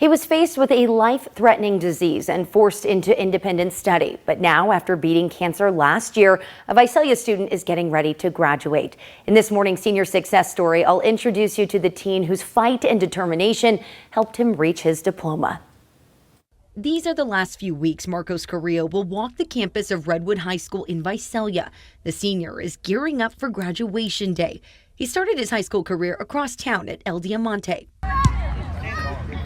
He was faced with a life-threatening disease and forced into independent study. But now, after beating cancer last year, a Visalia student is getting ready to graduate. In this morning's senior success story, I'll introduce you to the teen whose fight and determination helped him reach his diploma. These are the last few weeks Marcos Carrillo will walk the campus of Redwood High School in Visalia. The senior is gearing up for graduation day. He started his high school career across town at El Diamante.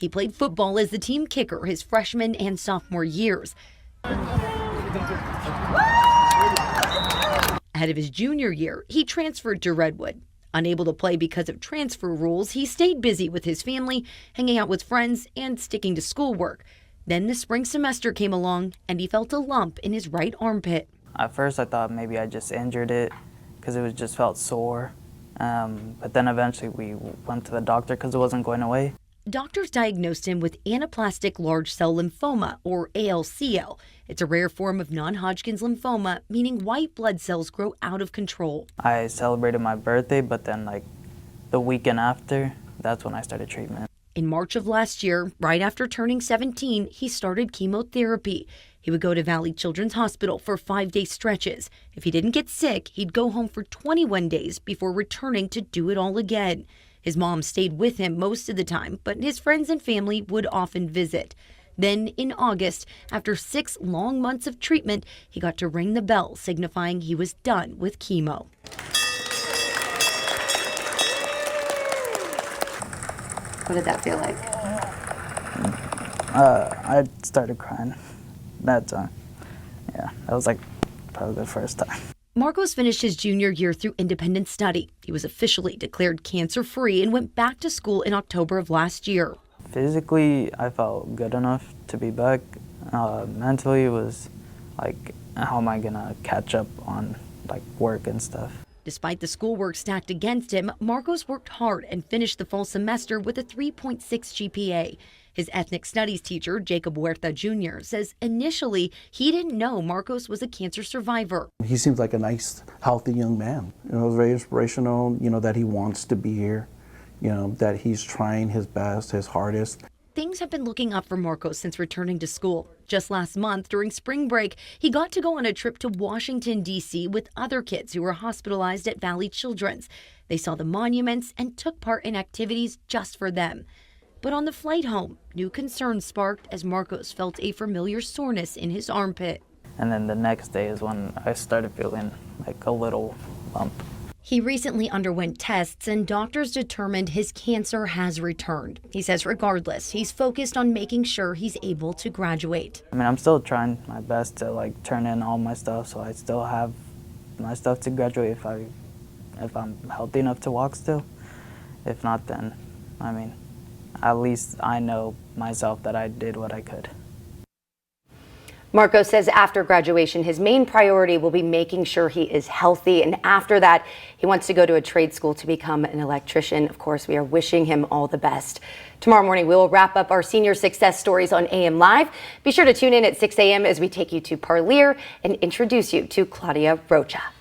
He played football as the team kicker his freshman and sophomore years. Ahead of his junior year, he transferred to Redwood. Unable to play because of transfer rules, he stayed busy with his family, hanging out with friends, and sticking to schoolwork. Then the spring semester came along, and he felt a lump in his right armpit. At first, I thought maybe I just injured it because it just felt sore. But then eventually we went to the doctor because it wasn't going away. Doctors diagnosed him with anaplastic large cell lymphoma, or ALCL. It's a rare form of non-Hodgkin's lymphoma, meaning white blood cells grow out of control. I celebrated my birthday, but then the weekend after, that's when I started treatment. In March of last year, right after turning 17, he started chemotherapy. He would go to Valley Children's Hospital for 5-day stretches. If he didn't get sick, he'd go home for 21 days before returning to do it all again. His mom stayed with him most of the time, but his friends and family would often visit. Then in August, after 6 long months of treatment, he got to ring the bell, signifying he was done with chemo. What did that feel like? I started crying that time. Yeah, that was probably the first time. Marcos finished his junior year through independent study. He was officially declared cancer-free and went back to school in October of last year. Physically, I felt good enough to be back. Mentally, it was how am I gonna catch up on work and stuff? Despite the schoolwork stacked against him, Marcos worked hard and finished the fall semester with a 3.6 GPA. His ethnic studies teacher, Jacob Huerta Jr., says initially he didn't know Marcos was a cancer survivor. He seems like a nice, healthy young man. Very inspirational, that he wants to be here, that he's trying his best, his hardest. Things have been looking up for Marcos since returning to school. Just last month, during spring break, he got to go on a trip to Washington, D.C. with other kids who were hospitalized at Valley Children's. They saw the monuments and took part in activities just for them. But on the flight home, new concerns sparked as Marcos felt a familiar soreness in his armpit. And then the next day is when I started feeling a little lump. He recently underwent tests and doctors determined his cancer has returned. He says regardless, he's focused on making sure he's able to graduate. I mean, I'm still trying my best to turn in all my stuff so I still have my stuff to graduate if I'm healthy enough to walk still. If not, then, I mean, at least I know myself that I did what I could. Marcos says after graduation, his main priority will be making sure he is healthy. And after that, he wants to go to a trade school to become an electrician. Of course, we are wishing him all the best. Tomorrow morning, we will wrap up our senior success stories on AM Live. Be sure to tune in at 6 a.m. as we take you to Parlier and introduce you to Claudia Rocha.